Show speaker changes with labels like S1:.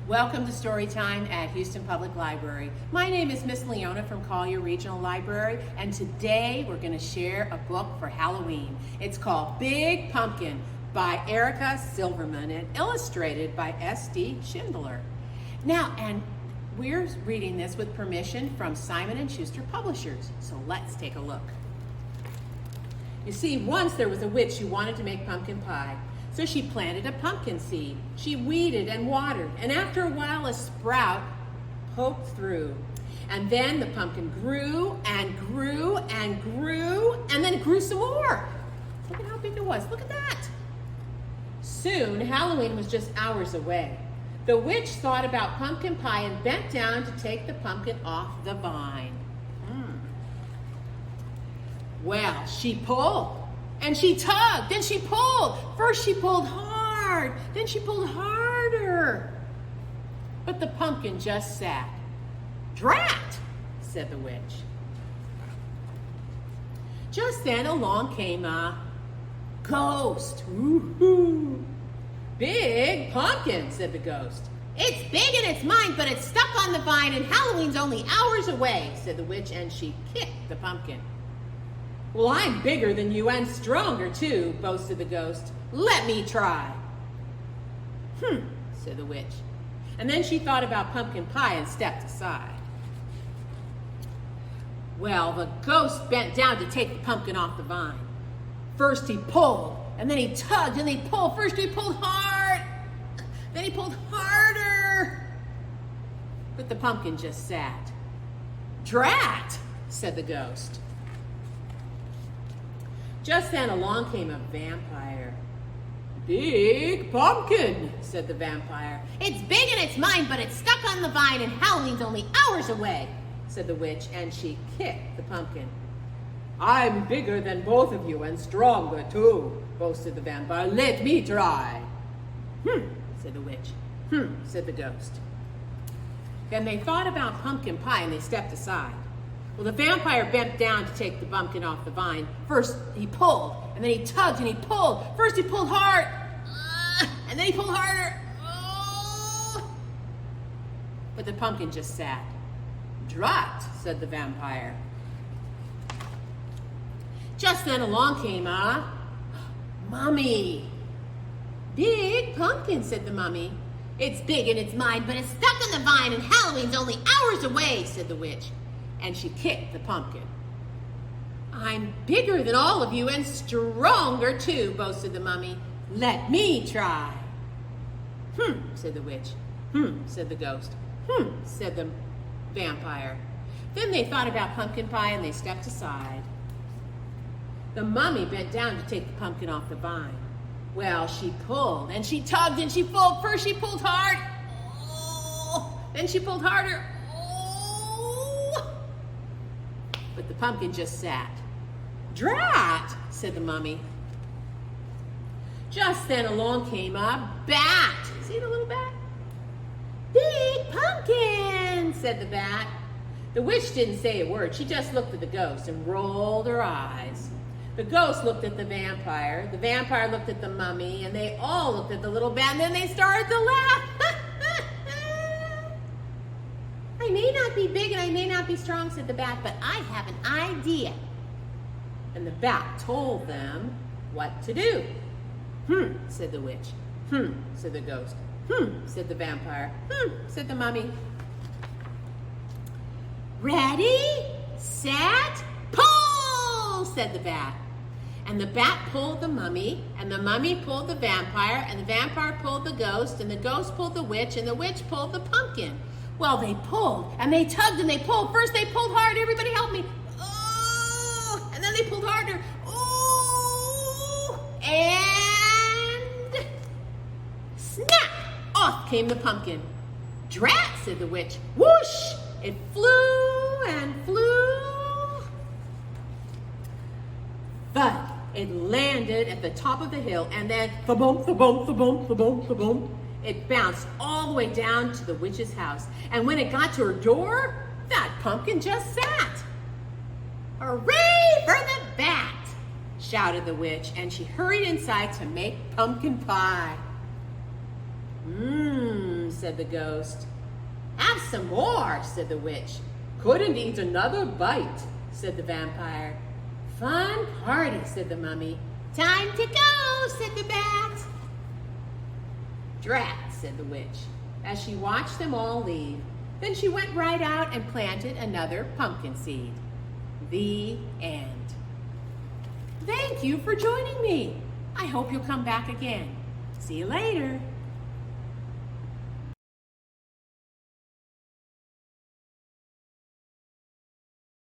S1: Welcome to Storytime at Houston Public Library. My name is Miss Leona from Collier Regional Library, and today we're going to share a book for Halloween. It's called Big Pumpkin by Erica Silverman and illustrated by S.D. Schindler. Now, and we're reading this with permission from Simon & Schuster Publishers, so let's take a look. You see, once there was a witch who wanted to make pumpkin pie. So she planted a pumpkin seed. She weeded and watered, and after a while a sprout poked through. And then the pumpkin grew and grew and grew, and then it grew some more. Look at how big it was. Look at that. Soon, Halloween was just hours away. The witch thought about pumpkin pie and bent down to take the pumpkin off the vine. Well, she pulled. And she tugged, and she pulled. First she pulled hard, then she pulled harder. But the pumpkin just sat. "Drat," said the witch. Just then along came a ghost. "Woo-hoo. Big pumpkin," said the ghost. "It's big and it's mine, but it's stuck on the vine and Halloween's only hours away," said the witch, and she kicked the pumpkin. "Well, I'm bigger than you and stronger too," boasted the ghost. "Let me try." Said the witch. And then she thought about pumpkin pie and stepped aside. Well, the ghost bent down to take the pumpkin off the vine. First he pulled, and then he tugged, and then he pulled. First he pulled hard, then he pulled harder. But the pumpkin just sat. "Drat," said the ghost. Just then along came a vampire. "Big pumpkin," said the vampire. "It's big and it's mine, but it's stuck on the vine and Halloween's only hours away," said the witch, and she kicked the pumpkin. "I'm bigger than both of you and stronger too," boasted the vampire. "Let me try." Said the witch. Said the ghost. Then they thought about pumpkin pie and they stepped aside. Well, the vampire bent down to take the pumpkin off the vine. First he pulled, and then he tugged and he pulled. First he pulled hard, and then he pulled harder. But the pumpkin just sat. "Drat," said the vampire. Just then along came a mummy. "Big pumpkin," said the mummy. "It's big and it's mine, but it's stuck on the vine and Halloween's only hours away," said the witch. And she kicked the pumpkin. "I'm bigger than all of you and stronger too," boasted the mummy. "Let me try." Said the witch. Said the ghost. Said the vampire. Then they thought about pumpkin pie and they stepped aside. The mummy bent down to take the pumpkin off the vine. Well, she pulled and she tugged and she pulled. First she pulled hard, then she pulled harder. But the pumpkin just sat. "Drat," said the mummy. Just then along came a bat. See the little bat? "Big pumpkin," said the bat. The witch didn't say a word. She just looked at the ghost and rolled her eyes. The ghost looked at the vampire looked at the mummy, and they all looked at the little bat, and then they started to laugh. "I may not be big and I may not be strong," said the bat, "but I have an idea." And the bat told them what to do. Said the witch. Said the ghost. Said the vampire. Said the mummy. "Ready, set, pull," said the bat. And the bat pulled the mummy, and the mummy pulled the vampire, and the vampire pulled the ghost, and the ghost pulled the witch, and the witch pulled the pumpkin. Well, they pulled, and they tugged, and they pulled. First they pulled hard. "Everybody help me." And then they pulled harder. And snap! Off came the pumpkin. "Drat," said the witch. Whoosh! It flew and flew. But it landed at the top of the hill, and then thump, thump, thump, thump, thump. It bounced all the way down to the witch's house. And when it got to her door, that pumpkin just sat. "Hooray for the bat!" shouted the witch, and she hurried inside to make pumpkin pie. said the ghost. Have some more, said the witch. Couldn't eat another bite, said the vampire. Fun party, said the mummy. Time to go, said the bat. Drat, said the witch, as she watched them all leave. Then she went right out and planted another pumpkin seed. The end. Thank you for joining me. I hope you'll come back again. See you later.